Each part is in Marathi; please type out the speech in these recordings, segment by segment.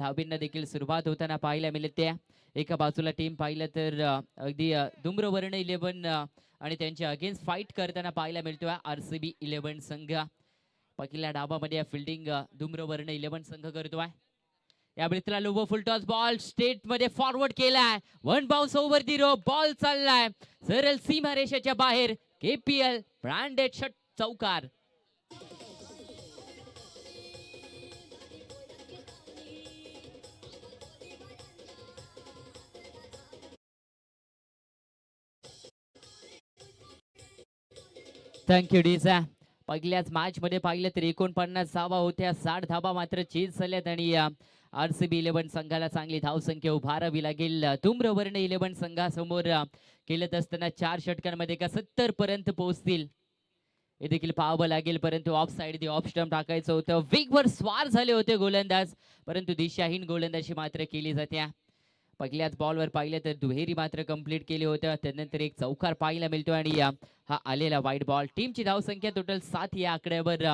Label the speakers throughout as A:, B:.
A: धाबींना देखील सुरुवात होताना पाहायला मिळते. एका बाजूला टीम पाहिलं तर अगदी धूम्रवर्ण 11 आणि त्यांच्या अगेन्स्ट फाईट करताना पाहायला मिळतोय RCB 11 संघ. पहिल्या डावामध्ये फिल्डिंग धूम्रवर्ण 11 संघ करतोय. यावेळी त्याला लोबो फुल टॉस बॉल स्टेट मध्ये फॉरवर्ड केलाय. One bounce over the row. Ball चाललाय सरळ सीमारेषेच्या बाहेर. KPL ब्रँडेड षट चौकार. थँक्यू डीसा. पहिल्याच मॅच मध्ये पाहिलं तर 49 धावा होत्या, 60 धावा मात्र चेज झाल्यात आणि RCB 11 संघाला चांगली धावसंख्या उभारावी लागेल. धूम्रवर्ण 11 संघासमोर खेळत असताना 4 षटकांमध्ये का 70 पर्यंत पोहोचतील हे देखील पाहावं लागेल. परंतु ऑफ साइड ऑफ स्टंप टाकायचं होतं. वेगवर स्वार झाले होते गोलंदाज, परंतु दिशाहीन गोलंदाजी मात्र केली जाते. पहिल्याच बॉलवर पाहिलं तर दुहेरी मात्र कंप्लीट केले होतं. त्यानंतर एक चौकार पाहायला मिळतो आणि हा आलेला वाईट बॉल. टीमची धावसंख्या टोटल 7 या आकड्यावर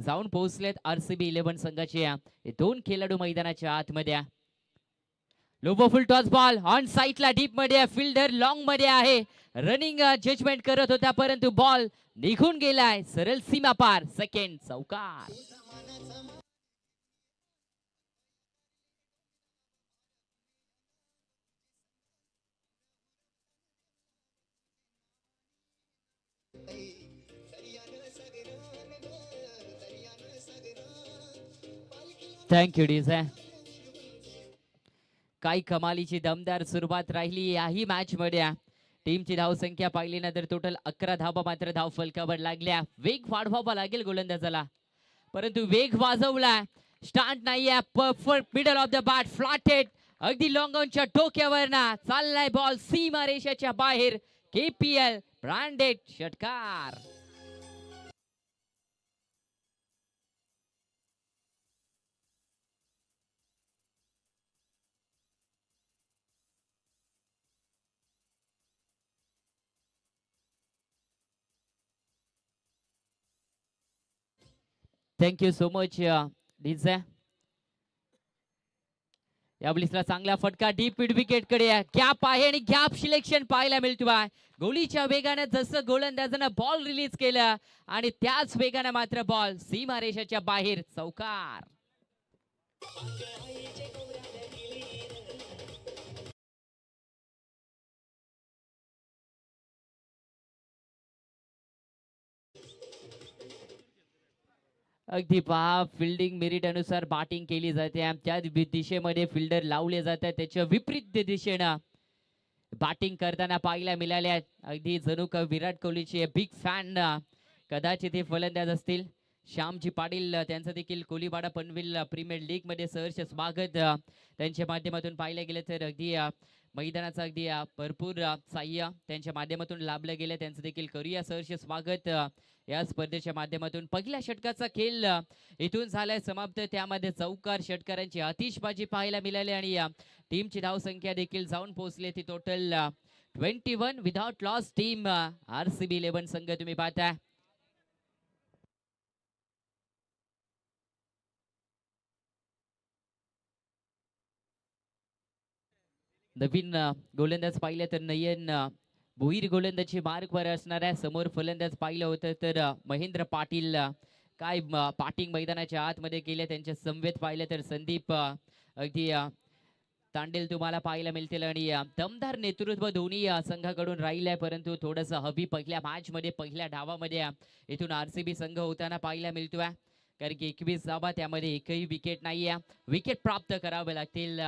A: जाऊन पोहोचलेत RCB 11 संघाचे हे दोन खेळाडू मैदानाच्या आतमध्ये. Lobo full toss ball on साइडला डीप मध्ये. फिल्डर लॉंग मध्ये आहे. रनिंग जजमेंट करत होता, परंतु बॉल निघून गेलाय सरळ सीमा पार. सेकंड चौकार. थँक्यू डीसा. काही कमालीची दमदार सुरुवात राहिली याही मॅच मध्ये. टीमची धावसंख्या पाहिली ना तर टोटल 11 धावा मात्र धाव फलकावर लागल्या. वेग वाढवावा लागेल गोलंदाजाला, परंतु वेग वाजवला. स्टार्ट नाहीये. Perfect middle of the bat flatted अगदी लॉंग ऑनच्या डोक्यावर ना चाललाय बॉल सीमा रेषेच्या बाहेर. KPL ब्रँडेड षटकार. Thank you so much DJ. या बॉलिंगला चांगला फटका डीप मिड विकेट कडे. गॅप आहे आणि गॅप सिलेक्शन पाहायला मिळतोय. गोलीच्या वेगाने जसं गोलंदाजानं बॉल रिलीज केला आणि त्याच वेगाने मात्र बॉल सीमारेषेच्या बाहेर. चौकार. अगदी पहा, फिल्डिंग मेरिट अनुसार बॅटिंग केली जाते. त्या दिशेमध्ये फिल्डर लावले जातात, त्याच्या विपरीत दिशेनं बॅटिंग करताना पाहायला मिळाल्या. अगदी जणू का विराट कोहलीचे बिग फॅन कदाचित हे फलंदाज असतील. श्यामजी पाटील त्यांचं देखील कोलीवाडा पनवेल प्रीमियर लीग मध्ये सहर्ष स्वागत त्यांच्या माध्यमातून पाहिलं गेलं तर अगदी मैदानाचं अगदी भरपूर साह्य त्यांच्या माध्यमातून लाभलं गेलं. त्यांचं देखील करूया सहर्ष स्वागत या स्पर्धेच्या माध्यमातून. पहिल्या षटकाचा खेळ इथून झालाय समाप्त. त्यामध्ये चौकार षटकारांची आतिषबाजी पाहायला मिळाली आणि टीमची धावसंख्या देखील जाऊन पोहोचली ती total 21 without loss. Team RCB 11 संघ तुम्ही पाहताय. नवीन गोलंदाज पाहिलं तर नयन भोईर गोलंदाजी मार्कवर असणार आहे. समोर फलंदाज पाहिलं होतं तर महेंद्र पाटील काय पाटिंग मैदानाच्या आतमध्ये केले. त्यांच्या समवेत पाहिलं तर संदीप अगदी तांडेल तुम्हाला पाहायला मिळतील आणि दमदार नेतृत्व दोन्ही संघाकडून राहिलं आहे. परंतु थोडंसं हवी पहिल्या मॅच मध्ये पहिल्या डावामध्ये इथून RCB संघ होताना पाहायला मिळतोय. कारण की 21 धावा, त्यामध्ये एकही विकेट नाहीये. विकेट प्राप्त करावे लागतील.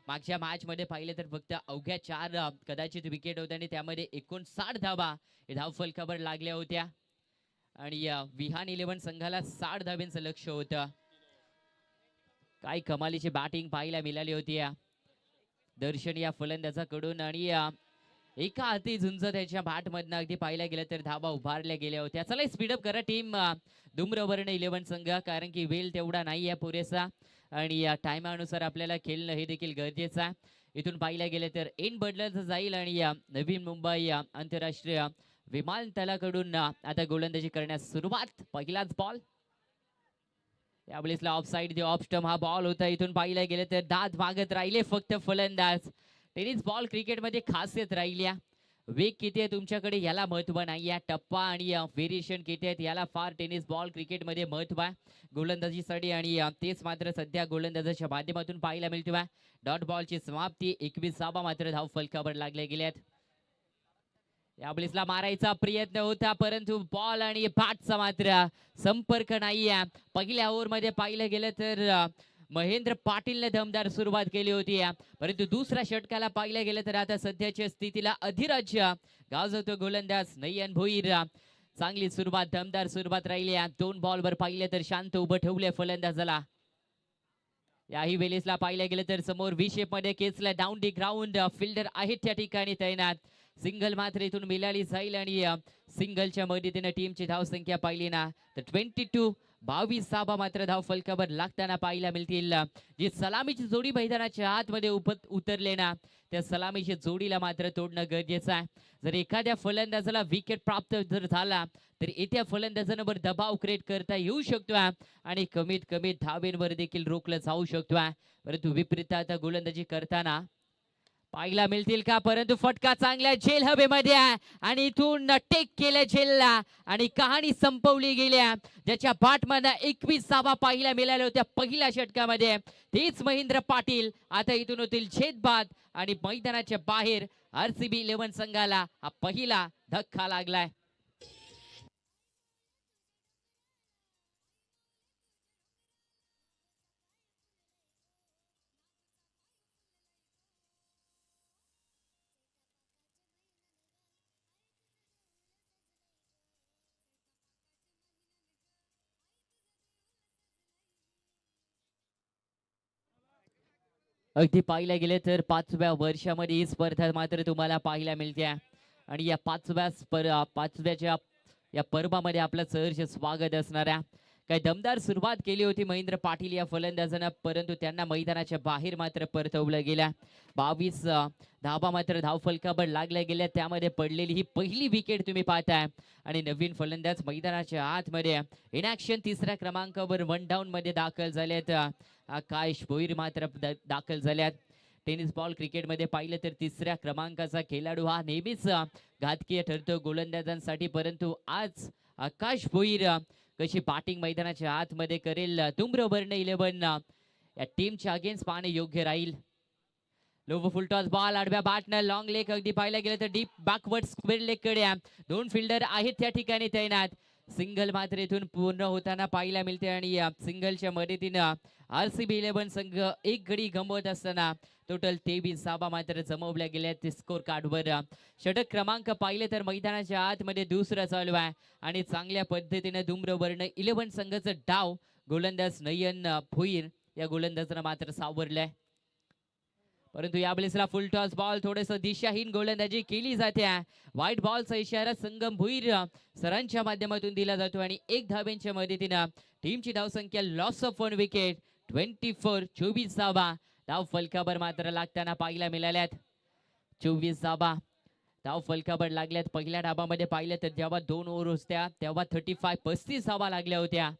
A: मागच्या मॅच मध्ये पाहिलं तर फक्त अवघ्या 4 कदाचित विकेट होत्या आणि त्यामध्ये 59 धावा धाव फलकावर लागल्या होत्या आणि विहान 11 संघाला 60 धावांचं लक्ष होतं. काय कमालीची बॅटिंग पाहायला मिळाली होती दर्शन या फलंदाजाकडून आणि एका हाती झुंज त्याच्या बॅट मधनं अगदी पाहायला गेलं तर धावा उभारल्या गेल्या होत्या. चला स्पीडअप करा टीम धूम्रवर्ण 11 संघ, कारण की वेळ तेवढा नाही आहे पुरेसा आणि या टायमानुसार आपल्याला खेळणं हे देखील गरजेचं आहे. इथून पाहिला गेलं तर एंड बदलत जाईल आणि नवी मुंबई आंतरराष्ट्रीय विमानतळाकडून आता गोलंदाजी करण्यास सुरुवात. पहिलाच बॉल यावेळेसला ऑफ साइड ऑफ स्टंप हा बॉल होता. इथून पाहिलं गेलं तर दात मागत राहिले फक्त फलंदाज. टेनिस बॉल क्रिकेटमध्ये खासियत राहिल्या. वेग किती आहे तुमच्याकडे याला महत्व नाही आहे. टप्पा आणि व्हेरिएशन किती आहेत याला फार टेनिस बॉल क्रिकेटमध्ये महत्व आहे गोलंदाजीसाठी. आणि तेच मात्र सध्या गोलंदाजाच्या माध्यमातून पाहायला मिळतो आहे. डॉट बॉलची समाप्ती 21 मात्र धाव फलकावर लागले गेल्यात. यावेळेसला मारायचा प्रयत्न होता परंतु बॉल आणि बॅटचा मात्र संपर्क नाहीये. पहिल्या ओव्हरमध्ये पाहिलं गेलं तर महेंद्र पाटीलने दमदार सुरुवात केली होती परंतु दुसऱ्या षटकाला पाहिलं गेलं तर आता सध्याच्या स्थितीला अधिराज्य गाजवतो गोलंदाज नयन भोईर. चांगली सुरुवात दमदार सुरुवात राहिली. 2 बॉलवर पाहिलं तर शांत उभं ठेवले फलंदाजाला. याही वेळेसला पाहिलं गेलं तर समोर व्ही शेप मध्ये Kesla down the ground fielder आहेत त्या ठिकाणी तैनात. सिंगल मात्र इथून मिळाली जाईल आणि सिंगलच्या मदतीने टीमची धावसंख्या पाहिली ना तर 22 मात्र धाव फलकावर लागताना पाहायला मिळतील. जी सलामीची जोडी मैदानाच्या आतमध्ये उतरले ना त्या सलामीच्या जोडीला मात्र तोडणं गरजेचं आहे. जर एखाद्या फलंदाजाला विकेट प्राप्त जर झाला तर येत्या फलंदाजांवर दबाव क्रिएट करता येऊ शकतो आणि कमीत कमी धावेंवर देखील रोखलं जाऊ शकतो. परंतु विपरीत आता गोलंदाजी करताना पाहायला मिळतील का परंतु फटका चांगल्या झेल हवेमध्ये आहे आणि इथून टेक केलं झेलला आणि कहाणी संपवली गेल्या. ज्याच्या बॅटमध्ये 21 पाहायला मिळाल्या होत्या पहिल्या षटकामध्ये तेच महेंद्र पाटील आता इथून होतील झेदबाद आणि मैदानाच्या बाहेर RCB 11 संघाला हा पहिला धक्का लागलाय. अगदी पाहायला गेले तर 5व्या वर्षामध्ये ही स्पर्धा मात्र तुम्हाला पाहायला मिळते आणि या 5व्याच्या या पर्वामध्ये आपलं सहर्ष स्वागत असणाऱ्या काही दमदार सुरुवात केली होती महेंद्र पाटील या फलंदाजांना परंतु त्यांना मैदानाच्या बाहेर मात्र परतवलं गेल्या. 22 धावा मात्र धाव फलकावर लागल्या गेल्या. त्यामध्ये पडलेली ही पहिली विकेट तुम्ही पाहताय आणि नवीन फलंदाज मैदानाच्या आतमध्ये इन ऍक्शन 3ऱ्या क्रमांकावर 1 डाऊन मध्ये दाखल झालेत. आकाश भोईर मात्र दाखल झाल्यात. टेनिस बॉल क्रिकेटमध्ये पाहिलं तर 3ऱ्या क्रमांकाचा खेळाडू हा नेहमीच घातकीय ठरतो गोलंदाजांसाठी परंतु आज आकाश भोईर कशी बॅटिंग मैदानाच्या आतमध्ये करेल धूम्रवर्ण 11 या टीमच्या अगेन्स्ट पाहणे योग्य राहील. लोव फुल टॉस बॉल आडव्या बॅटनं लॉंग लेग अगदी पाहायला गेलं तर डीप बॅकवर्ड स्क्वेअर लेग कडे 2 फिल्डर आहेत त्या ठिकाणी तैनात. सिंगल मात्र इथून पूर्ण होताना पाहायला मिळते आणि सिंगलच्या मदतीनं RCB 11 संघ एक गडी गमवत असताना टोटल 23 मात्र जमवल्या गेल्या स्कोर कार्डवर. षटक क्रमांक पाहिले तर मैदानाच्या आतमध्ये दुसरा चालू आहे आणि चांगल्या पद्धतीने धूम्रवर्ण 11 संघाचं डाव गोलंदाज नयन भोईर या गोलंदाजानं मात्र सावरलंय. परंतु यावेळेसला फुल टॉस बॉल थोडस दिशाहीन गोलंदाजी केली जाते. व्हाईट बॉलचा इशारा संगम भुईर सरांच्या माध्यमातून दिला जातो आणि 1 धावेंच्या मदतीनं टीमची धावसंख्या लॉस ऑफ 1 विकेट 24 धाव फलकावर मात्र लागताना पाहायला मिळाल्यात. 24 धाव फलकावर लागल्यात. पहिल्या डाबामध्ये पाहिलं तर जेव्हा 2 ओव्हर होत्या तेव्हा 35 धावा लागल्या होत्या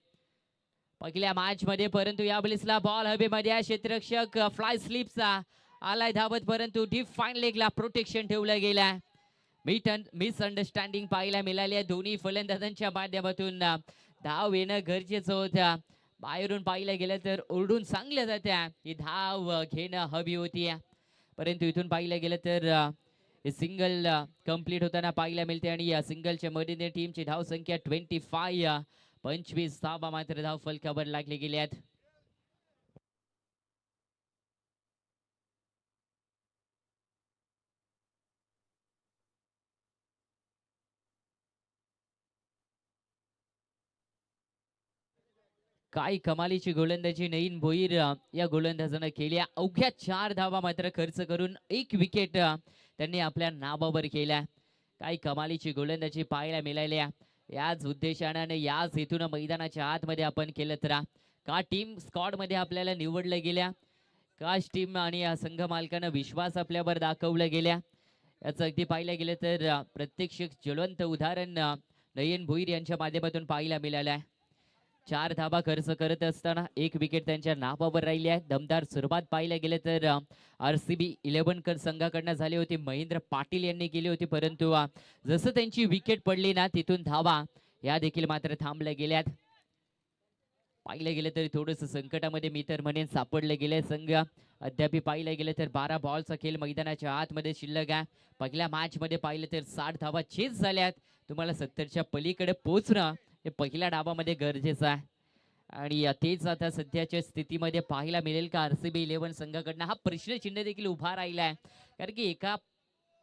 A: पहिल्या मॅच मध्ये परंतु यावेळेसला बॉल हवेमध्ये क्षेत्ररक्षक फ्लाय स्लिपचा आलाय धावत परंतु डीप फाईन लेगला प्रोटेक्शन ठेवलं गेलं. मिसअंडरस्टँडिंग पाहायला मिळाली दोन्ही फलंदाजांच्या माध्यमातून. धाव येणं गरजेचं होतं. बाहेरून पाहिलं गेलं तर ओरडून सांगल्या जात्या ही धाव घेणं हवी होती परंतु इथून पाहिलं गेलं तर सिंगल कंप्लीट होताना पाहायला मिळते आणि या सिंगलच्या मदतीने टीमची धावसंख्या 25 मात्र धाव फलकावर लागले गेले आहेत. काय कमालीची गोलंदाजी नयन भोईर या गोलंदाजानं केल्या. अवघ्या 4 धावा मात्र खर्च करून 1 विकेट त्यांनी आपल्या नावावर केल्या. काय कमालीची गोलंदाजी पाहायला मिळाल्या. याच उद्देशाने याच हेतून मैदानाच्या आतमध्ये आपण केलं तर का टीम स्क्वॉड मध्ये आपल्याला निवडलं गेल्या काच टीम आणि संघ मालकानं विश्वास आपल्यावर दाखवलं गेल्या याचं अगदी पाहिलं गेलं तर प्रत्यक्ष ज्वलंत उदाहरण नयन भोईर यांच्या माध्यमातून पाहायला मिळालं आहे. 4 धाबा खर्च करत असताना 1 विकेट त्यांच्या नावावर राहिली आहे. दमदार सुरुवात पाहायला गेले तर RCB 11 संघाकडनं झाली होती. महेंद्र पाटील यांनी केली होती, परंतु जसं त्यांची विकेट पडली ना तिथून धावा या देखील मात्र थांबल्या गेल्यात. पाहिलं गेलं तरी थोडंसं संकटामध्ये मी तर म्हणेन सापडले गेले संघ. अद्याप पाहिलं गेलं तर 12 बॉलचा खेळ मैदानाच्या आतमध्ये शिल्लक आहे. पहिल्या मॅच मध्ये पाहिलं तर 60 धावा चेस झाल्यात. तुम्हाला 70च्या पलीकडे पोहोचणं हे पहिल्या डावामध्ये गरजेचं आहे आणि तेच आता सध्याच्या स्थितीमध्ये पाहायला मिळेल का RCB 11 संघाकडनं हा प्रश्नचिन्ह देखील उभा राहिला आहे. कारण की एका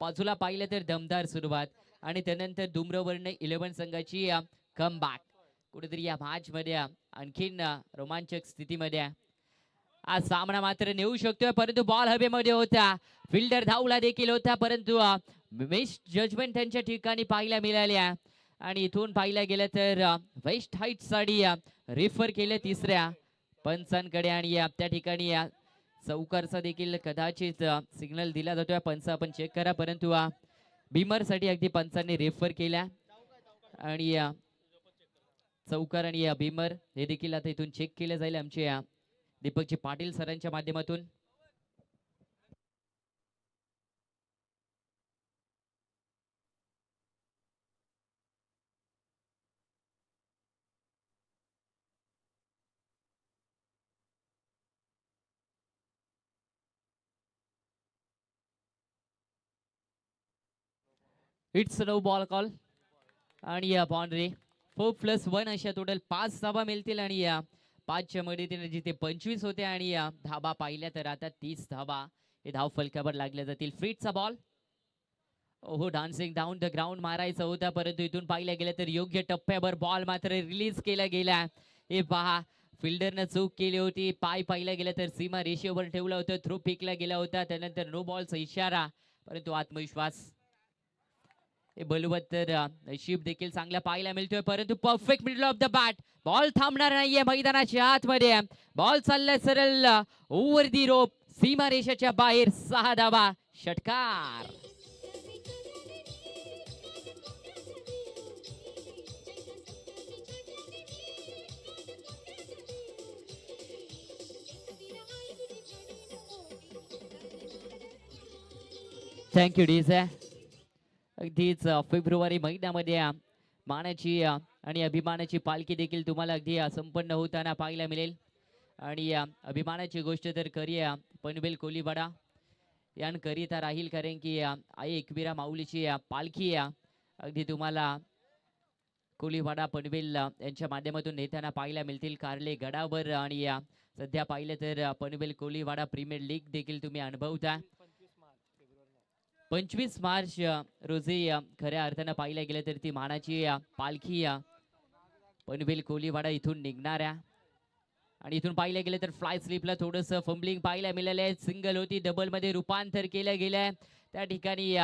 A: बाजूला पाहिलं तर दमदार सुरुवात आणि त्यानंतर धूम्रवर्ण 11 संघाची कमबॅक. कुठेतरी या मॅच मध्ये आणखीन रोमांचक स्थितीमध्ये आज सामना मात्र नेऊ शकतोय, परंतु बॉल हवेमध्ये होता. फिल्डर धावला देखील होता, परंतु मिस जजमेंट त्यांच्या ठिकाणी पाहायला मिळाल्या आणि इथून पाहायला गेलं तर वेस्ट हाईट साठी रेफर केले तिसऱ्या पंचांकडे आणि त्या ठिकाणी चौकारचा देखील कदाचित सिग्नल दिला जातोय. पंच आपण चेक करा, परंतु बीमर साठी अगदी पंचांनी रेफर केल्या आणि चौकार आणि बीमर हे देखील आता इथून चेक केले जाईल आमचे दीपकजी पाटील सरांच्या माध्यमातून. इट्स नो बॉल कॉल आणि बाउंड्री 4+1 अशा टोटल 5 धाबा मिळतील आणि 5च्या मदतीने जिथे 25 होते आणि धाबा पाहिल्या तर आता 30 धाबा हे धाव फलकावर लागल्या जातील. फ्रीटचा बॉल. ओहो, डान्सिंग डाऊन द ग्राउंड मारायचा होता, परंतु इथून पाहिलं गेलं तर योग्य टप्प्यावर बॉल मात्र रिलीज केला गेला. हे पहा, फिल्डरनं चूक केली होती. पाय पाहिलं गेलं तर सीमा रेषेवर ठेवला होता, थ्रो फेकला गेला होता. त्यानंतर नो बॉलचा इशारा, परंतु आत्मविश्वास हे बलवत्तर नशीब देखील चांगला पाहायला मिळतोय, परंतु perfect middle of the bat. Ball थांबणार नाहीये मैदानाच्या आतमध्ये. बॉल चाललाय सरळ ओव्हर दी रोप, सीमा रेषेच्या बाहेर. 6 धावा, षटकार. Thank you DJ. अगदीच फेब्रुवारी महिन्यामध्ये मानाची आणि अभिमानाची पालखी देखील तुम्हाला अगदी संपन्न होताना पाहायला मिळेल आणि अभिमानाची गोष्ट तर करी पनवेल कोलीवाडा यांकरिता राहील, कारण की आई एकविरा माऊलीची पालखी अगदी तुम्हाला कोलीवाडा पनवेल यांच्या माध्यमातून नेताना पाहायला मिळतील कार्ले गडावर. आणि सध्या पाहिलं तर पनवेल कोलीवाडा प्रीमियर लीग देखील तुम्ही अनुभवता. 25 मार्च रोजी खऱ्या अर्थानं पाहिलं गेलं तर ती मानाची पालखी पनवेल कोलीवाडा इथून निघणाऱ्या आणि इथून पाहिलं गेलं तर फ्लाय स्लिपला थोडंसं फंबलिंग पाहायला मिळालं आहे. सिंगल होती, डबल मध्ये रूपांतर केलं गेलंय. त्या ठिकाणी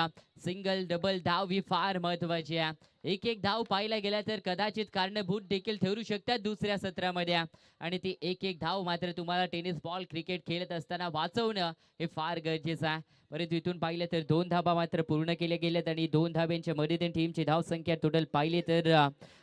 A: सिंगल डबल धाव ही फार महत्वाची आहे. एक धाव पाहायला गेला तर कदाचित कारणीभूत देखील ठरू शकतात दुसऱ्या सत्रामध्ये आणि ती एक धाव मात्र तुम्हाला टेनिस बॉल क्रिकेट खेळत असताना वाचवणं हे फार गरजेचं आहे. परंतु इथून पाहिलं तर 2 धाबा मात्र पूर्ण केल्या गेल्यात आणि 2 धाब्यांच्या मदतीने टीमची धाव संख्या टोटल पाहिली तर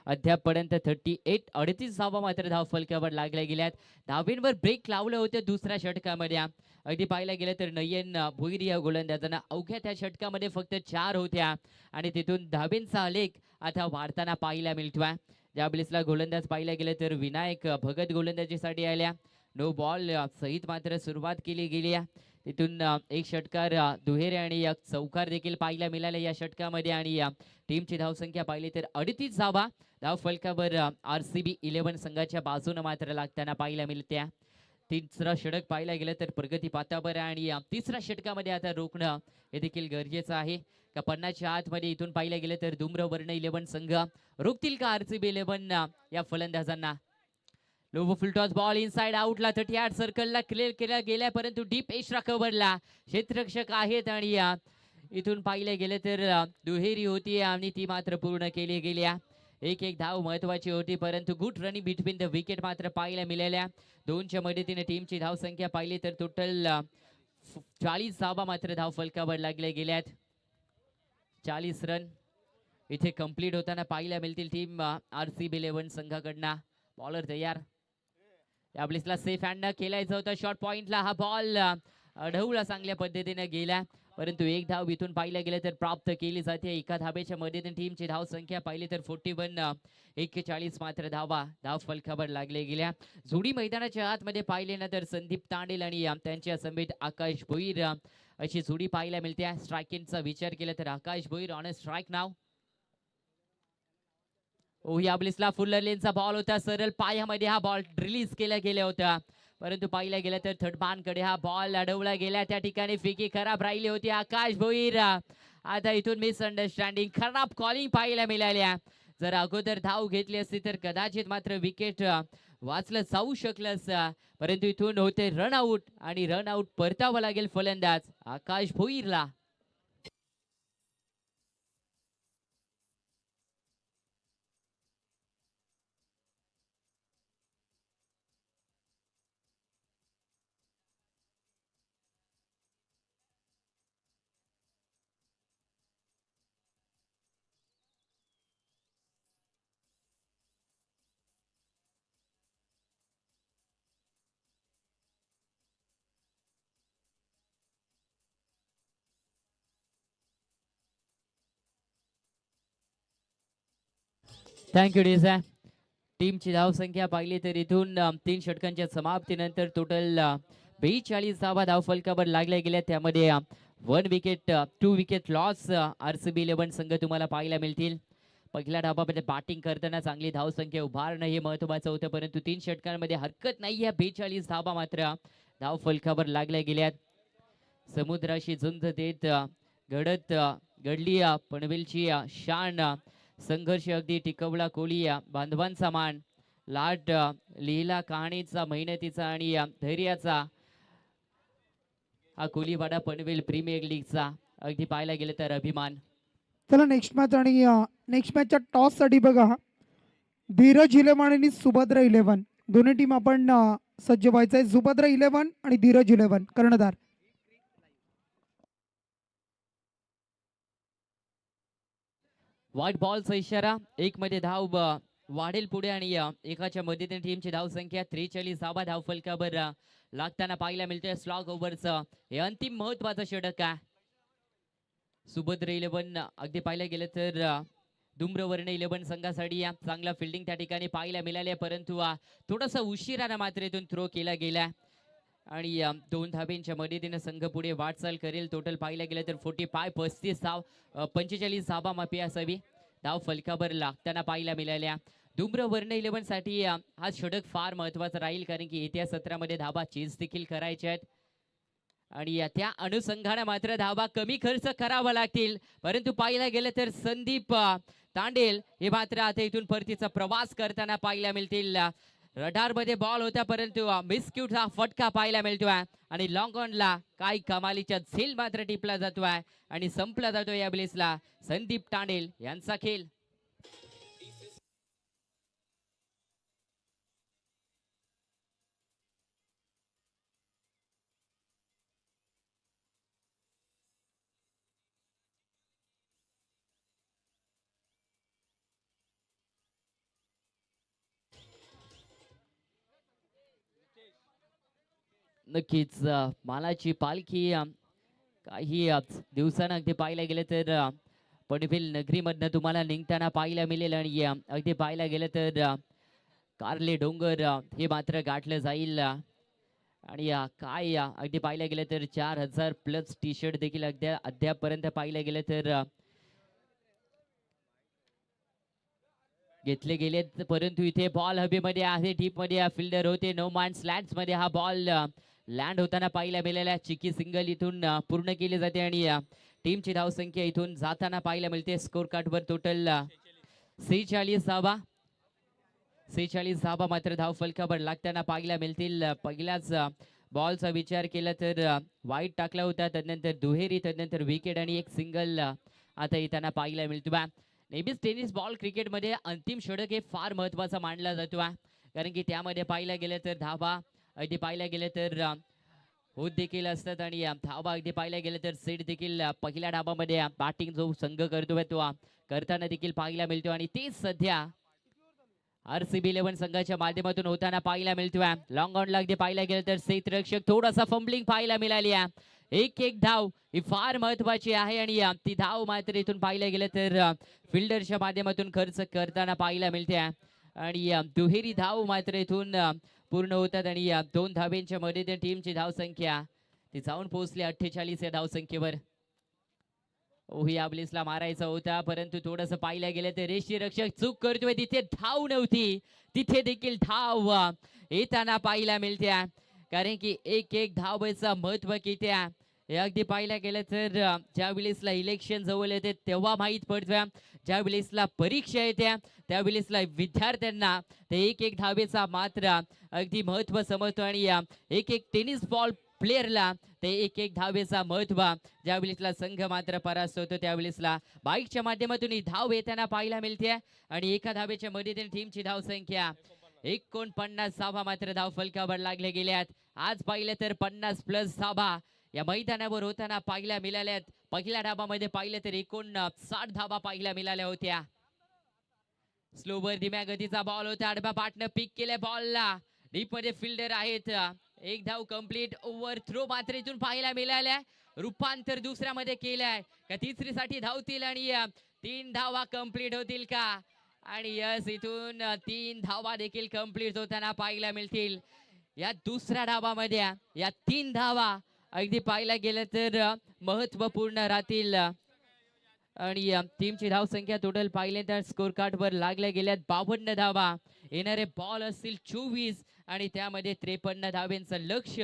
A: अद्यापपर्यंत 38 धावा मात्र धाव फलकावर लागल्या गेल्यात. धाबींवर ब्रेक लावलं होतं दुसऱ्या षटकामध्ये. अगदी पाहायला गेलं तर नयन भोईर या गोलंदाजांना अवघ्या त्या षटकामध्ये फक्त 4 होत्या आणि तिथून धाबींचा आलेख आता वाढताना पाहायला मिळतोय. ज्यावेळेसला गोलंदाज पाहायला गेलं तर विनायक भगत गोलंदाजीसाठी आल्या. नो बॉल सहित मात्र सुरुवात केली गेली. तिथून एक षटकार दुहेरी आणि एक चौकार देखील पाहायला मिळाले या षटकामध्ये आणि टीमची धावसंख्या पाहिली तर 38 धावा धाव फलकावर RCB 11 संघाच्या बाजूने मात्र लागताना पाहायला मिळते. तिसरा षटक पाहायला गेलं तर प्रगती पातावर आणि तिसऱ्या षटकामध्ये आता रोखणं हे देखील गरजेचं आहे. का 50च्या आतमध्ये इथून पाहिलं गेलं तर धूम्रवर्ण 11 संघ रोखतील का RCB 11 या फलंदाजांना. Low full toss ball inside आउटला 38 सर्कलला क्लिअर केला गेला, परंतु डीप एशरा कव्हरला क्षेत्ररक्षक आहेत आणि इथून पाहिले गेले तर दुहेरी होती आणि ती मात्र पूर्ण केली गेली. एक धाव महत्वाची होती, परंतु good running between the wicket मात्र पाहायला मिळाल्या. 2च्या मदतीने टीमची धाव संख्या पाहिली तर टोटल 40 धावा मात्र धाव फलकावर लागल्या गेल्यात. 40 रन इथे कंप्लीट होताना पाहायला मिळतील टीम RCB 11 संघाकडनं. बॉलर तयार. या ब्लिसला सेफ हँड खेळायचं होतं. शॉर्ट पॉइंटला हा बॉल अडवला चांगल्या पद्धतीने गेला, परंतु एक धाव इथून पाहिलं गेलं तर प्राप्त केली जाते. एका धाब्याच्या मदतीने टीमची धाव संख्या पाहिली तर 41, 41 मात्र धावा धाव फलकावर लागले गेल्या. जोडी मैदानाच्या आतमध्ये पाहिले ना तर संदीप तांडेल आणि त्यांच्या समेत आकाश भोईर अशी जोडी पाहायला मिळते. स्ट्रायकिंगचा विचार केला तर आकाश भोईर ऑन स्ट्राईक नाव. या ब्लिसला फुल्लर लेनचा बॉल होता. सरळ पायामध्ये हा बॉल रिलीज केला गेला होता, परंतु पाहिलं गेलं तर थर्डमॅनकडे हा बॉल अडवला गेला. त्या ठिकाणी फिकी खराब राहिली होती. आकाश भोईर आता इथून मिसअंडरस्टँडिंग, खराब कॉलिंग पाहायला मिळाल्या. जर अगोदर धाव घेतली असती तर कदाचित मात्र विकेट वाचलं जाऊ शकलं असतं, परंतु इथून होते रन आउट आणि रन आउट परतावं लागेल फलंदाज आकाश भोईरला. थँक्यू डीसा. टीमची धावसंख्या पाहिली तर इथून 3 षटकांच्या समाप्तीनंतर टोटल 42 धावा धावफलकावर लागल्या गेल्या. त्यामध्ये 1 विकेट 2 विकेट लॉस आरसीबी 11 संघ तुम्हाला पाहायला मिळतील. पहिल्या डावामध्ये बॅटिंग करताना चांगली धावसंख्या उभारणं हे महत्त्वाचं होतं, परंतु 3 षटकांमध्ये हरकत नाही आहे. 42 धावा मात्र धावफलकावर लागल्या गेल्यात. समुद्राशी झुंज देत घडत घडली पनवेलची शान. संघर्ष अगदी टिकवला कोळी बांधवांचा मान. लाट लिहिला कहाणीचा, मेहनतीचा आणि धैर्याचा हा कोलीवाडा पनवेल प्रीमियर लीगचा अगदी पाहायला गेलं तर अभिमान.
B: चला नेक्स्ट मॅच. आणि नेक्स्ट मॅचच्या टॉस साठी बघा धीरज 11 आणि सुभद्रा 11 दोन्ही टीम आपण सज्ज व्हायचंय. सुभद्रा 11 आणि धीरज 11 कर्णधार.
A: व्हाईट बॉलचा इशारा. एक मध्ये धाव वाढेल पुढे आणि एकाच्या मदतीने टीमची धाव संख्या 43 धावा धाव फलकावर लागताना पाहायला मिळतोय. स्लॉग ओव्हरचं हे अंतिम महत्वाचं षटक आहे. सुभद्रा 11 अगदी पाहायला गेलं तर धूम्रवर्ण 11 संघासाठी चांगला फिल्डिंग त्या ठिकाणी पाहायला मिळाले, परंतु थोडासा उशिरानं मात्र इथून थ्रो केला गेला आणि 2 धाब्यांच्या मदतीने संघ पुढे वाटचाल करेल. टोटल पाहायला गेलं तर 35 धाव 45 धावा माफी असावी धाव फलकावर लागताना पाहायला मिळाल्या. धूम्रवर्ण 11 साठी हा षटक फार महत्वाचा राहील, कारण की येत्या सत्रामध्ये धावा चेस देखील करायच्या आहेत आणि त्या अनुषंगाने मात्र धावा कमी खर्च करावा लागतील. परंतु पाहायला गेलं तर संदीप तांडेल हे मात्र आता इथून परतीचा प्रवास करताना पाहायला मिळतील. रडार मध्ये बॉल होता, परंतु मिसक्यूटचा फटका पाहायला मिळतोय आणि लॉंग ऑनला काही कमालीच्या झेल मात्र टिपला जातोय आणि संपला जातोय या ब्लेसला संदीप तांडेल यांचा खेळ. नक्कीच मालाची पालखी काही दिवसांना अगदी पाहायला गेलं तर पनवेल नगरीमधनं तुम्हाला निघताना पाहायला मिळेल आणि अगदी पाहायला गेलं तर कारले डोंगर हे मात्र गाठलं जाईल आणि काय अगदी पाहायला गेलं तर 4000 प्लस टी शर्ट देखील अद्यापर्यंत पाहायला गेलं तर घेतले गेलेत, परंतु इथे बॉल हवेमध्ये आहे. डीप मध्ये फिल्डर होते. नो मॅन स्लॅन्ड्स मध्ये हा बॉल लँड होताना पाहायला मिळाला. चिकी सिंगल इथून पूर्ण केली जाते आणि टीमची धावसंख्या इथून जाताना पाहायला मिळते. स्कोर कार्डवर टोटल 46 धावा 46 धावा मात्र धाव फलकावर लागताना पाहायला मिळतील. पहिल्याच बॉलचा विचार केला तर वाईट टाकला होता, त्यानंतर दुहेरी, त्यानंतर विकेट आणि एक सिंगल आता येताना पाहायला मिळतो. नेहमीच टेनिस बॉल क्रिकेटमध्ये अंतिम षटक हे फार महत्वाचा मानला जातो, कारण की त्यामध्ये पाहायला गेलं तर धावा अगदी पाहायला गेलं तर होत देखील असतात आणि धावा अगदी पाहायला गेलं तर सेट देखील पहिल्या डावामध्ये बॅटिंग जो संघ करतोय तो करताना देखील पाहायला मिळतो आणि ते सध्या आरसीबी 11 संघाच्या माध्यमातून होताना पाहायला मिळतोय. लॉंग ऑन लागते पाहायला गेलं तर क्षेत्ररक्षक थोडासा फंबलिंग पाहायला मिळाली आहे. एक धाव ही फार महत्वाची आहे आणि ती धाव मात्र इथून पाहायला गेलं तर फिल्डरच्या माध्यमातून खर्च करताना पाहायला मिळते आणि दुहेरी धाव मात्र इथून पूर्ण होतात आणि 2 धावेंच्या मध्ये टीमची धावसंख्या ती जाऊन पोहोचली 48 या धावसंख्येवर. ओही आबलिसला मारायचा होता परंतु थोडंसं पाहिलं गेलं तर रक्षक चूक करतोय. तिथे धाव नव्हती, तिथे देखील धाव येताना पाहायला मिळते कारण की एक धावेचं महत्व किती आहे हे अगदी पाहायला गेलं तर ज्या वेळेसला इलेक्शन जवळ येते तेव्हा माहीत पडतं. ज्या वेळेसला परीक्षा येते त्यावेळेसला विद्यार्थ्यांना ते एक धावेचा मात्र अगदी महत्व समजतो आणि एक टेनिस बॉल प्लेअरला ते एक धावेचा महत्व ज्या वेळेसला संघ मात्र परास्त होतो त्यावेळेसला बाईकच्या माध्यमातून ही धाव येताना पाहायला मिळते आणि एका धावेच्या मध्ये टीमची धावसंख्या 49 धावा मात्र धाव फलकावर लागले गेल्यात. आज पाहिलं तर 50+ धावा या मैदानावर होताना पाहायला मिळाल्यात. पहिल्या डावामध्ये पाहिलं तर 59 धावा पाहायला मिळाल्या होत्या. स्लोवर धीम्या गतीचा बॉल होता. आडबा पाटनं पिक केल्या बॉलला. डीप मध्ये फिल्डर आहेत. एक धाव कंप्लीट. ओव्हर थ्रो मात्र इथून पाहायला मिळाल्या. रूपांतर दुसऱ्यामध्ये केलंय का तिसरीसाठी धावतील आणि 3 धावा कंप्लीट होतील का आणि यस इथून 3 धावा देखील कंप्लीट होताना पाहायला मिळतील. या दुसऱ्या डावामध्ये या 3 धावा अगदी पाहायला गेलं तर महत्वपूर्ण राहतील आणि टीमची धावसंख्या टोटल पाहिले तर स्कोर कार्ड वर लागल्या गेल्यात 52 धावा. येणारे बॉल असतील 24 आणि त्यामध्ये 53 धावेंचं लक्ष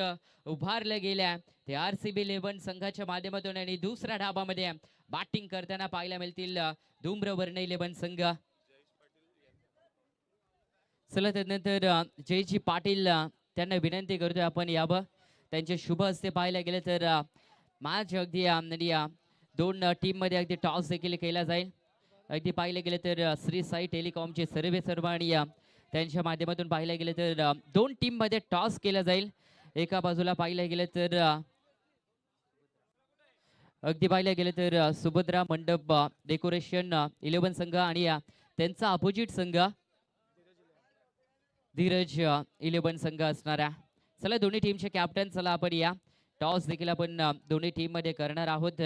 A: उभारलं गेलं ते आरसीबी 11 संघाच्या माध्यमातून आणि दुसऱ्या डावामध्ये बॅटिंग करताना पाहायला मिळतील धूम्रवर्ण 11 संघ. चला त्यानंतर जयजी पाटील त्यांना विनंती करतोय आपण यावं. त्यांचे शुभ हस्ते पाहायला गेले तर मॅच अगदी 2 टीम मध्ये अगदी टॉस देखील केला जाईल. अगदी पाहिलं गेलं तर श्री साई टेलिकॉमचे सर्व आणि त्यांच्या माध्यमातून पाहिलं गेलं तर 2 टीम मध्ये टॉस केला जाईल. एका बाजूला पाहिलं गेलं तर अगदी पाहिलं गेलं तर सुभद्रा मंडप डेकोरेशन 11 संघ आणि त्यांचा अपोजिट संघ धीरज 11 संघ असणारा. चला दोन्ही टीमचे कॅप्टन चला आपण या टॉस देखील आपण दोन्ही टीम मध्ये करणार आहोत.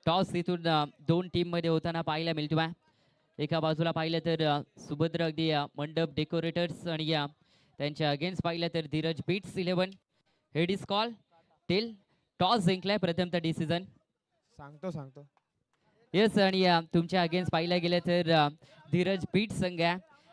A: टॉस इथून 2 टीम मध्ये होताना पाहायला मिळतोय. एका बाजूला पाहिलं तर सुभद्र अगदी मंडप डेकोरेटर्स आणि त्यांच्या अगेन्स्ट पाहिलं तर Dhiraj beats 11. Head is call tail toss जिंकलाय प्रथमतः डिसिजन
C: सांगतो
A: येस आणि तुमच्या अगेन्स्ट पाहिलं गेलं तर धीरज बीट संघ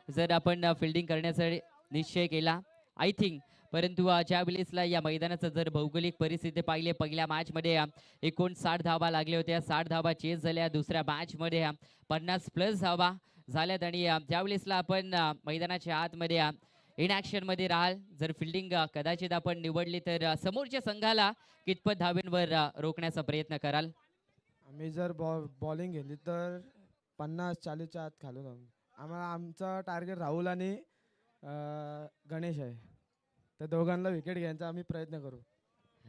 A: जर आपण फिल्डिंग करण्याचा निश्चय केला आय थिंक परंतु ज्या वेळेसला या मैदानाचं जर भौगोलिक परिस्थिती पाहिले पहिल्या मॅच मध्ये 59 धावा लागल्या होत्या. 60 धावा चेस झाल्या. दुसऱ्या मॅच मध्ये 50+ धावा झाल्यात आणि ज्या वेळेसला आपण मैदानाच्या आतमध्ये इनॅक्शन मध्ये राहाल जर फिल्डिंग कदाचित आपण निवडली तर समोरच्या संघाला कितपत धावेंवर रोखण्याचा प्रयत्न कराल.
C: आम्ही जर बॉलिंग घेतली तर 50-40च्या आत घालून आम्हाला आमचा टार्गेट राहुल आणि गणेश आहे तर दोघांना विकेट घ्यायचा आम्ही प्रयत्न करू.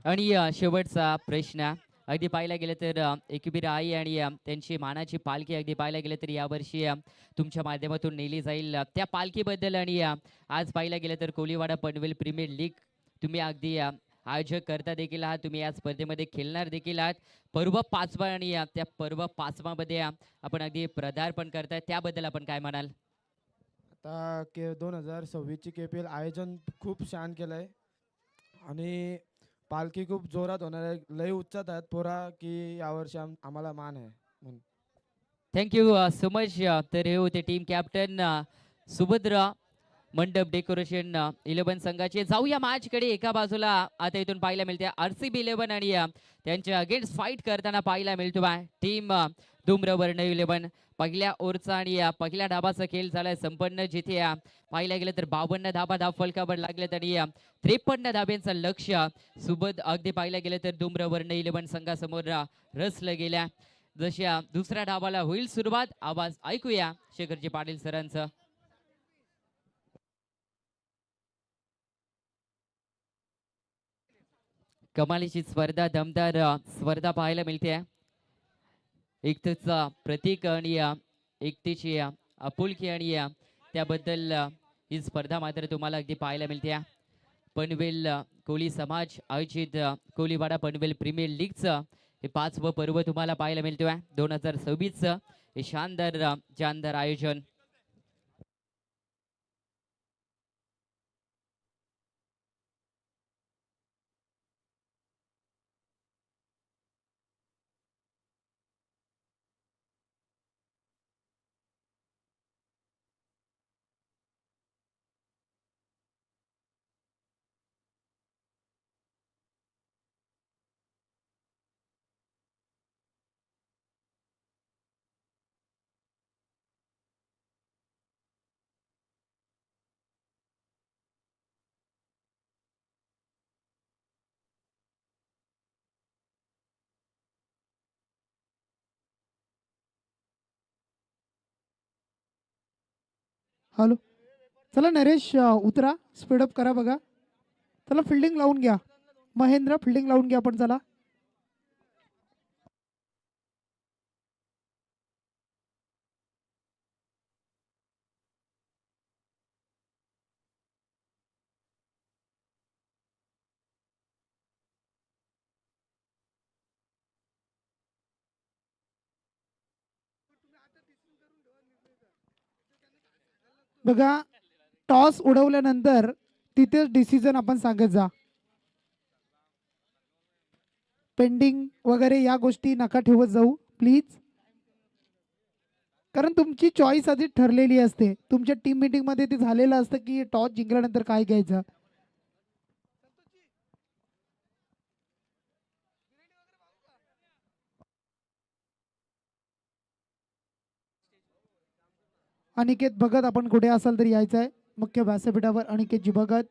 A: आणि शेवटचा प्रश्न अगदी पाहायला गेलं तर एकबीर आई आणि त्यांची मानाची पालखी अगदी पाहायला गेलं तर यावर्षी तुमच्या माध्यमातून नेली जाईल. त्या पालखीबद्दल आणि आज पाहायला गेलं तर कोलीवाडा पनवेल प्रीमियर लीग तुम्ही अगदी आयोजक करता देखील आहात. तुम्ही या स्पर्धेमध्ये खेळणार देखील आहात. पर्व 5वा आणि त्या पर्व 5वा मध्ये आपण अगदी पदार्पण करताय त्याबद्दल आपण काय म्हणाल.
C: आता 2026ची KPL आयोजन खूप छान केलं आहे आणि पालखी खूप जोरात होणार आहे. लय उत्साहात आहेत पोरा की यावर्षी आम्हाला मान आहे म्हणून.
A: Thank you so much. तर हे होते टीम कॅप्टन सुभद्रा मंडप डेकोरेशन 11 संघाचे. जाऊया मॅच कडे. एका बाजूला आता इथून पाहायला मिळते आरसीबी 11 आणि त्यांच्या अगेन्स्ट फाईट करताना पाहायला मिळतो टीम धूम्रवर्ण 11. पहिल्या ओव्हरचा आणि पहिल्या डावाचा खेळ झालाय संपन्न जिथे पाहायला गेलं तर 52 धाबा धाव फलकावर लागलेत आणि 53 धाब्यांचं लक्ष सुबद अगदी पाहायला गेलं तर धूम्रवर्ण 11 संघासमोर रचलं गेल्या. जशा दुसऱ्या डावाला होईल सुरुवात. आवाज ऐकूया शेखरजी पाटील सरांचं. कमालीची स्पर्धा, दमदार स्पर्धा पाहायला मिळते. एकतेचा प्रतीक आणि एकतेची आपुलकी आणि त्याबद्दल ही स्पर्धा मात्र तुम्हाला अगदी पाहायला मिळते. पनवेल कोळी समाज आयोजित कोळीवाडा पनवेल प्रीमियर लीगचं हे 5वं पर्व तुम्हाला पाहायला मिळतोय. 2026चं हे शानदार आयोजन.
B: हॅलो, चला नरेश उतरा, स्पीडअप करा बघा. चला फिल्डिंग लावून घ्या. महेंद्र फिल्डिंग लावून घ्या आपण. चला बघा, टॉस उडवल्यानंतर तिथेच डिसिजन आपण सांगत जा. पेंडिंग वगैरे या गोष्टी नका ठेवत जाऊ प्लीज, कारण तुमची चॉईस आधी ठरलेली असते. तुमच्या टीम मीटिंग मध्ये ते झालेलं असतं की टॉस जिंकल्यानंतर काय घ्यायचं. अनिकेत भगत, आपण कुठे असाल तरी यायचं आहे मुख्य व्यासपीठावर. अनिकेतजी भगत.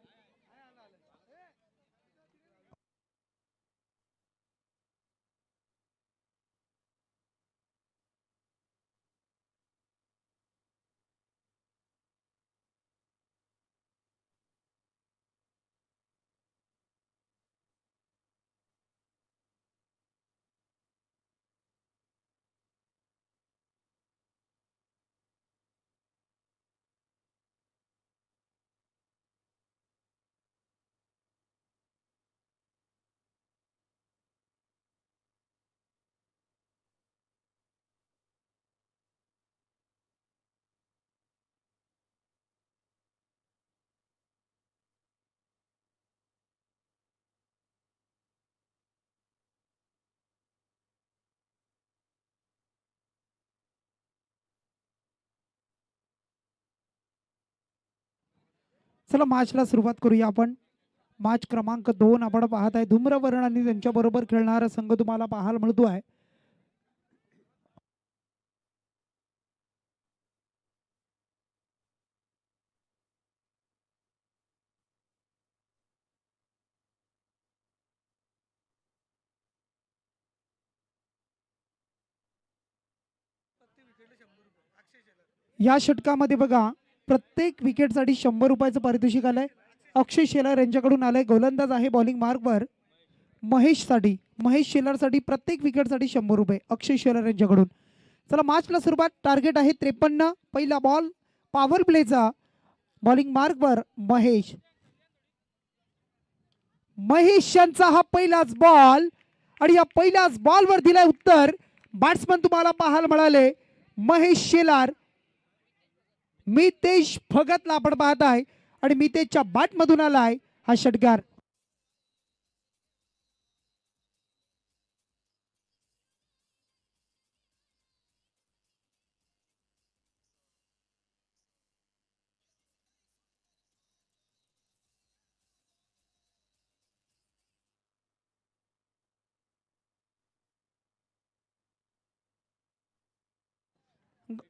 B: चला मॅचला सुरुवात करूया आपण. मॅच क्रमांक 2 आपण पाहत आहे. धूम्रवर्ण आणि त्यांच्याबरोबर खेळणारा संघ तुम्हाला पाहायला मिळतो आहे. या षटकामध्ये बघा, प्रत्येक विकेटसाठी 100 रुपयाचं पारितोषिक आलंय. अक्षय शेलार यांच्याकडून आलंय. गोलंदाज आहे बॉलिंग मार्कवर महेश शेलारसाठी प्रत्येक विकेटसाठी 100 रुपये अक्षय शेलार यांच्याकडून. चला मॅचला सुरुवात. टार्गेट आहे 53. पहिला बॉल पॉवर प्लेचा. बॉलिंग मार्कवर महेश यांचा हा पहिलाच बॉल आणि या पहिल्याच बॉलवर दिलाय उत्तर. बॅट्समन तुम्हाला पाहायला मिळाले महेश शेलार. मितेश भगतला आपण पाहत आहे आणि मितेशच्या बॅट मधून आलाय हा षटकार.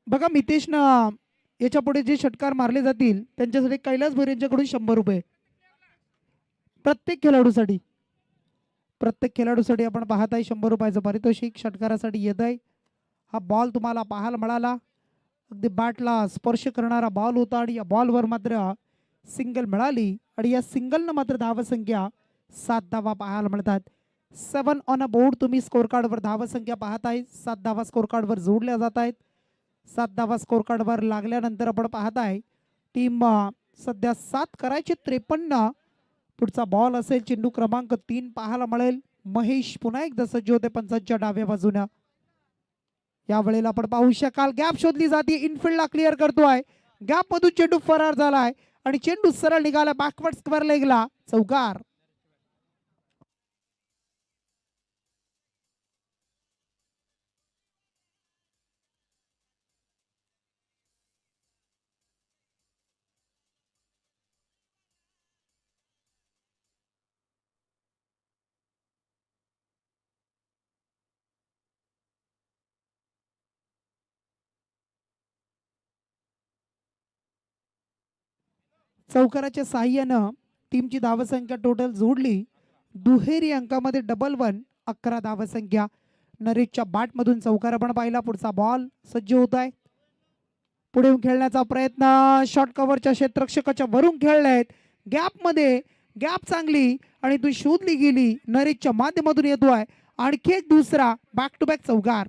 B: बघा, मितेशनं याच्या पुढे जे षटकार मारले जातील त्यांच्यासाठी कैलास भैर यांच्याकडून 100 रुपये प्रत्येक खेळाडूसाठी आपण पाहत आहे. 100 रुपयाचं पारितोषिक षटकारासाठी येत आहे. हा बॉल तुम्हाला पाहायला मिळाला. अगदी बॅटला स्पर्श करणारा बॉल होता आणि या बॉलवर मात्र सिंगल मिळाली आणि या सिंगलनं मात्र धावसंख्या 7 धावा पाहायला मिळतात. 7 ऑन अ बोर्ड. तुम्ही स्कोर कार्डवर धावा संख्या पाहत आहे. 7 धावा स्कोर कार्डवर जोडल्या जात आहेत. 7 धावा स्कोर कार्डवर लागल्यानंतर आपण पाहताय टीम सध्या 7 करायचे 53. पुढचा बॉल असेल चेंडू क्रमांक 3 पाहायला मिळेल. महेश पुन्हा एकदा सज्ज होते पंचांच्या डाव्या बाजूने. या वेळेला आपण पाहू शकाल गॅप शोधली जाते. इनफिल्डला क्लिअर करतोय. गॅप मधून चेंडू फरार झालाय आणि चेंडू सरळ निघाला बॅकवर्ड स्क्वेअर लेगला. चौकार. चौकाराच्या साह्यानं टीमची धावसंख्या टोटल जोडली. दुहेरी अंकामध्ये डबल 1. 11 धावसंख्या. नरेशच्या बॅट मधून चौकार आपण पाहिला. पुढचा बॉल सज्ज होत आहे. पुढे खेळण्याचा प्रयत्न. शॉर्ट कव्हरच्या क्षेत्ररक्षकाच्या वरून खेळलेत. गॅप मध्ये गॅप चांगली आणि ती शोधली गेली. नरेशच्या माध्यमातून येतोय. आणखी एक दुसरा बॅक टू बॅक चौकार.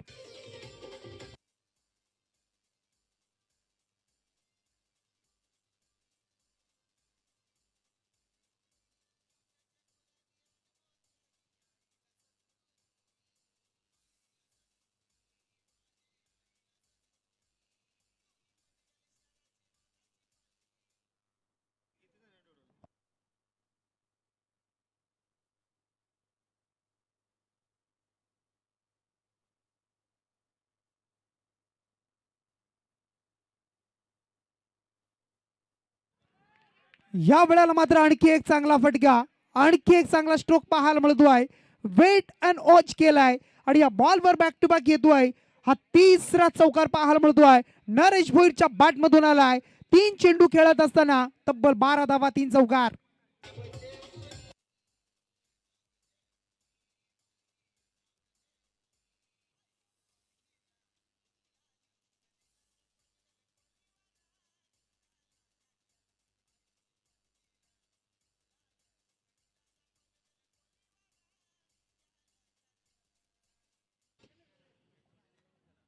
B: या वेळेला मात्र आणखी एक चांगला फटका. आणखी एक चांगला स्ट्रोक पाहायला मिळतोय. वेट अँड वॉच केलाय आणि या बॉलवर बॅक टू बॅक येतोय. हा तिसरा चौकार पाहायला मिळतोय. नरेश भोईरच्या बॅट मधून आलाय. 3 चेंडू खेळत असताना तब्बल 12 धावा 3 चौकार.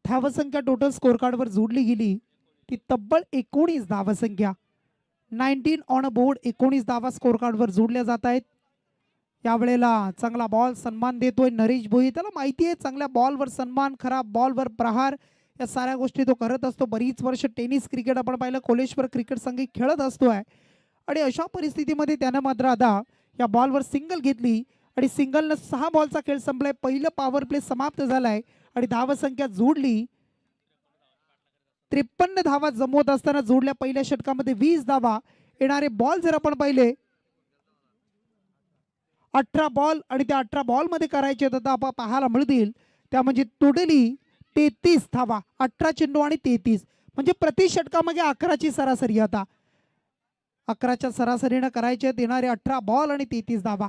B: धावसंख्या टोटल स्कोर कार्डवर जोडली गेली ती तब्बल 19 धावसंख्या. 19 ऑन अ बोर्ड. 19 धावा स्कोर कार्डवर जोडल्या जात आहेत. यावेळेला चांगला बॉल सन्मान देतोय नरेश भोई. त्याला माहिती आहे चांगल्या बॉलवर सन्मान, खराब बॉलवर प्रहार, या साऱ्या गोष्टी तो करत असतो. बरीच वर्ष टेनिस क्रिकेट आपण पाहिलं कोलेश्वर क्रिकेट संघ खेळत असतोय आणि अशा परिस्थितीमध्ये त्यानं मात्र आता या बॉलवर सिंगल घेतली आणि सिंगलनं 6 बॉलचा खेळ संपलाय. पहिलं पॉवर प्ले समाप्त झालाय आणि धावसंख्या जोडली. 53 धावा जमवत असताना जोडल्या पहिल्या षटकामध्ये 20 धावा. येणारे बॉल जर आपण पाहिले 18 बॉल आणि त्या 18 बॉल मध्ये करायचे तर आपण पाहायला मिळतील त्या म्हणजे टोटली 33 धावा. 18 चेंडू आणि 33 म्हणजे प्रति षटकामध्ये 11ची सरासरी. आता 11च्या सरासरीनं करायचे येणारे 18 बॉल आणि 33 धावा.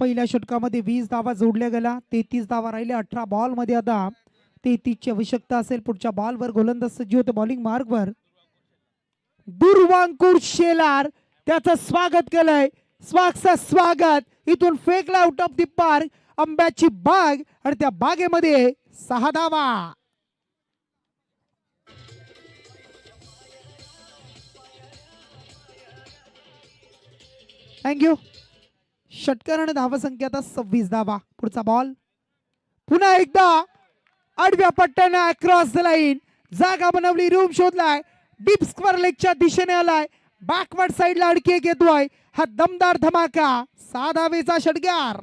B: पहिल्या षटकामध्ये 20 धावा जोडल्या गेल्या. 33 धावा राहिल्या 18 बॉल मध्ये. आता 33 ची आवश्यकता असेल. पुढच्या बॉलवर गोलंदाज सज्ज होते बॉलिंग मार्कवर. दुर्वांकुर शेलार त्याचं स्वागत केलंय. स्वागत इथून फेकला आउट ऑफ दी पार्क. आंब्याची बाग आणि त्या बागेमध्ये 6 धावा. थँक्यू. षटकाराने धावसंख्या आता 26 धावा. पुढचा बॉल पुन्हा एकदा आडव्या पट्ट्याने अक्रॉस द लाईन. जागा बनवली, रूम शोधलाय, डीप स्क्वेअर लेगच्या दिशेने आलाय, बॅकवर्ड साइडला आणखी एक येतोय. हा दमदार धमाका 6 धावेचा षटकार.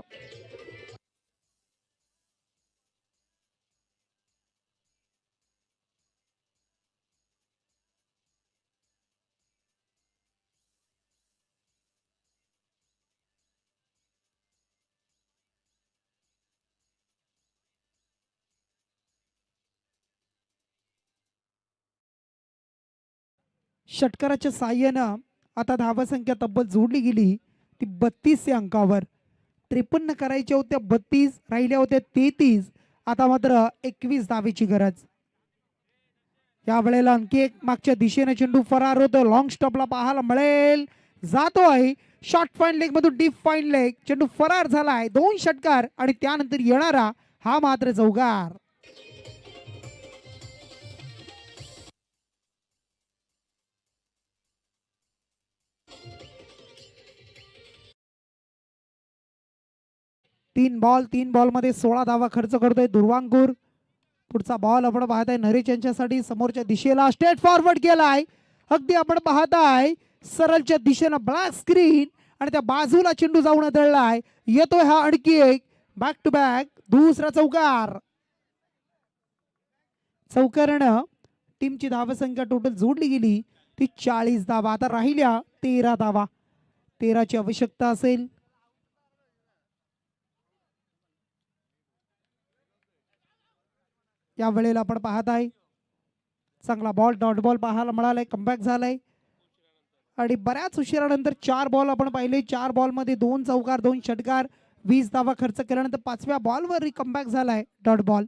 B: षटकाराच्या साह्यानं आता धावसंख्या तब्बल जोडली गेली ती 32 या अंकावर. 53 करायच्या होत्या, 32 राहिल्या होत्या 33. आता मात्र 21 धावेची गरज. या वेळेला आणखी एक मागच्या दिशेने चेंडू फरार होतो. लॉंग स्टॉपला पाहायला मिळेल, जातोय शॉर्ट फाईन लेग मधून डीप फाईन लेग. चेंडू फरार झालाय. 2 षटकार आणि त्यानंतर येणारा हा मात्र चौकार. तीन बॉल मध्ये 16 धावा खर्च करतोय दुर्वांकूर. पुढचा बॉल आपण पाहताय नरेश यांच्यासाठी समोरच्या दिशेला स्ट्रेट फॉरवर्ड केलाय. अगदी आपण पाहताय सरळच्या दिशेनं ब्लॅक स्क्रीन आणि त्या बाजूला चेंडू जाऊन आदळलाय. येतोय हा आणखी एक बॅक टू बॅक दुसरा चौकार. चौकारानं टीमची धावसंख्या टोटल जोडली गेली ती 40 धावा. आता राहिल्या 13 धावा. 13ची आवश्यकता असेल. या वेळेला आपण पाहत आहे चांगला बॉल डॉट बॉल पाहायला मिळालाय. कमबॅक झालाय आणि बऱ्याच उशिरानंतर 4 बॉल आपण पाहिले. 4 बॉल मध्ये 2 चौकार 2 षटकार 20 धावा खर्च केल्यानंतर 5व्या बॉलवर कमबॅक झालाय डॉट बॉल.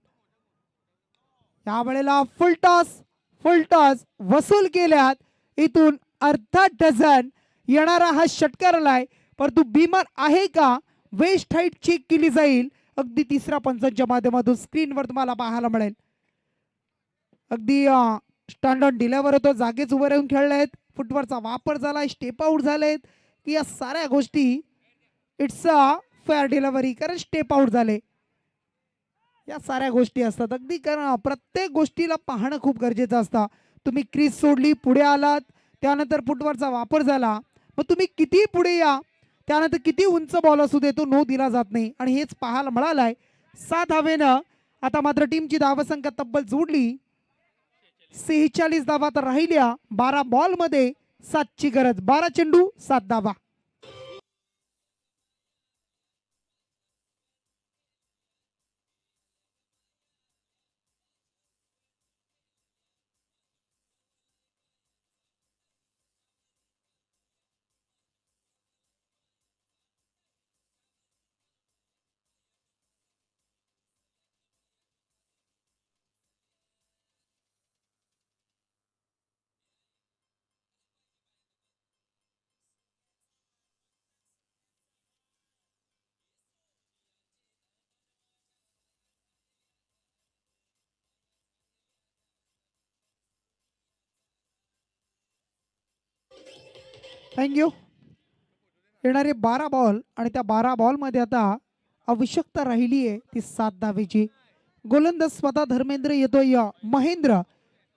B: या वेळेला फुल टॉस वसूल केल्यात. इथून अर्धा डझन येणारा हा षटकार आलाय. परंतु बिमर आहे का वेस्ट हाईट चेक केली जाईल. अगदी तिसऱ्या पंचांच्या माध्यमातून स्क्रीनवर तुम्हाला पाहायला मिळेल. अगदी स्टँड ऑन डिलेवर होतो. जागेच उभे राहून खेळलेत. फुटवरचा वापर झालाय. स्टेप आउट झालेत की या साऱ्या गोष्टी इट्स अ फेअर डिलेव्हरी, कारण स्टेप आउट झाले. या साऱ्या गोष्टी असतात. अगदी कारण प्रत्येक गोष्टीला पाहणं खूप गरजेचं असतं. तुम्ही क्रीज सोडली, पुढे आलात, त्यानंतर फुटवरचा वापर झाला, मग तुम्ही किती पुढे या, त्यानंतर किती उंच बॉल असू दे तो नो दिला जात नाही. आणि हेच पाहायला मिळालंय. 7 धावेनं आता मात्र टीमची धावसंख्या तब्बल जोडली. 46 धावा तर राहिल्या. 12 बॉल मध्ये 7ची गरज. 12 चेंडू 7 धावा. थँक्यू. येणारे 12 बॉल आणि त्या 12 बॉल मध्ये आता आवश्यकता राहिली आहे ती 7 धावेची. गोलंदाज स्वतः धर्मेंद्र येतोय. महेंद्र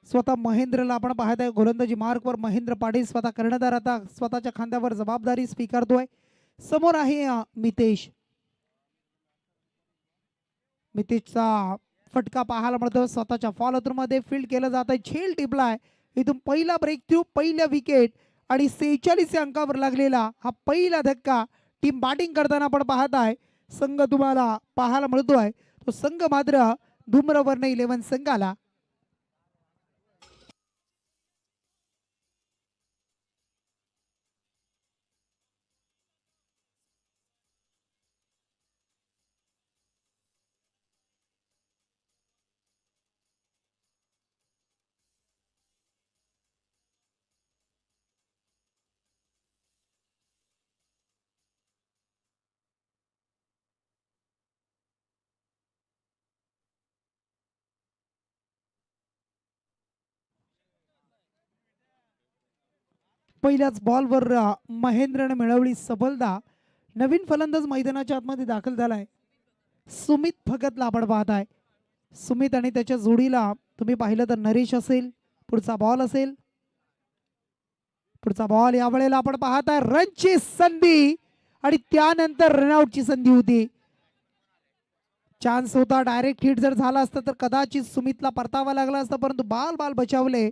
B: स्वतः महेंद्रला आपण पाहत आहे गोलंदाजी मार्कवर. महेंद्र पाटील स्वतः कर्णधार आता स्वतःच्या खांद्यावर जबाबदारी स्वीकारतोय. समोर आहे मितेश. मितेशचा फटका पाहायला मिळतो. स्वतःच्या फॉलोथ्रू मध्ये फील्ड केलं जात आहे. झेल टिपलाय. इथून पहिला ब्रेक थ्रू, पहिल्या विकेट आणि 46 अंकावर लागलेला हा पहिला धक्का. टीम बॅटिंग करताना आपण पाहत आहे संघ तुम्हाला पाहायला मिळतोय. तो संघ मात्र धूम्रवर्ण 11 संघाला. पहिल्याच बॉलवर महेंद्रने मिळवली सबलता. नवीन फलंदाज मैदानाच्या आतमध्ये दाखल झालाय. सुमित भगतला आपण पाहत आहे. सुमित आणि त्याच्या जोडीला तुम्ही पाहिलं तर नरेश असेल, पुढचा बॉल असेल, पुढचा बॉल या वेळेला आपण पाहताय रनची संधी आणि त्यानंतर रनआउटची संधी होती. चान्स होता, डायरेक्ट हिट जर झाला असता तर कदाचित सुमितला परतावा लागला असता, परंतु बाल बचावले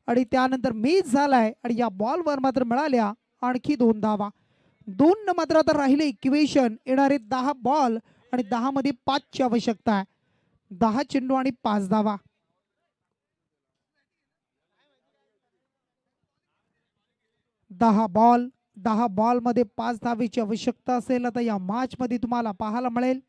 B: आणि त्यानंतर मिस झालाय आणि या बॉलवर मात्र मिळाल्या आणखी 2 धावा. 2 मात्र आता राहिले इक्वेशन. येणारे 10 बॉल आणि 10 मध्ये 5 ची आवश्यकता आहे. 10 चेंडू आणि 5 धावा. दहा बॉल मध्ये 5 धावेची आवश्यकता असेल. आता या मॅच मध्ये तुम्हाला पाहायला मिळेल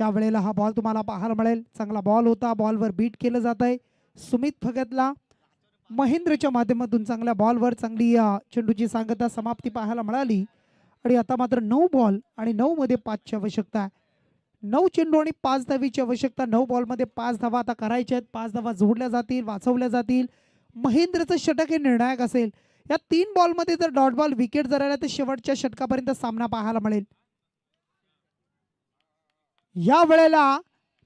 B: या वेळेला हा बॉल तुम्हाला पाहायला मिळेल. चांगला बॉल होता, बॉलवर बीट केलं जात आहे सुमित भगतला. महेंद्रच्या माध्यमातून चांगल्या बॉलवर चांगली चेंडूची सांगता समाप्ती पाहायला मिळाली आणि आता मात्र 9 बॉल आणि 9 मध्ये 5 ची आवश्यकता आहे. 9 चेंडू आणि 5 धावेची आवश्यकता. 9 बॉल मध्ये 5 धावा आता करायच्या आहेत. 5 धावा जोडल्या जातील, वाचवल्या जातील. महेंद्रचं षटक हे निर्णायक असेल. या 3 बॉल मध्ये जर डॉट बॉल विकेट जर आला तर शेवटच्या षटकापर्यंत सामना पाहायला मिळेल. या वेळेला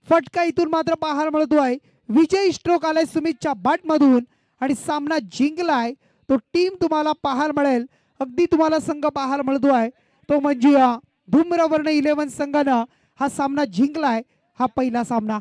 B: फटका इथून मात्र पाहायला मिळतोय. विजय स्ट्रोक आलाय सुमितच्या बॅट मधून आणि सामना जिंकलाय तो टीम तुम्हाला पाहायला मिळेल. अगदी तुम्हाला संघ पाहायला मिळतोय तो म्हणजे धूम्रवर्ण 11 संघानं हा सामना जिंकलाय. हा पहिला सामना.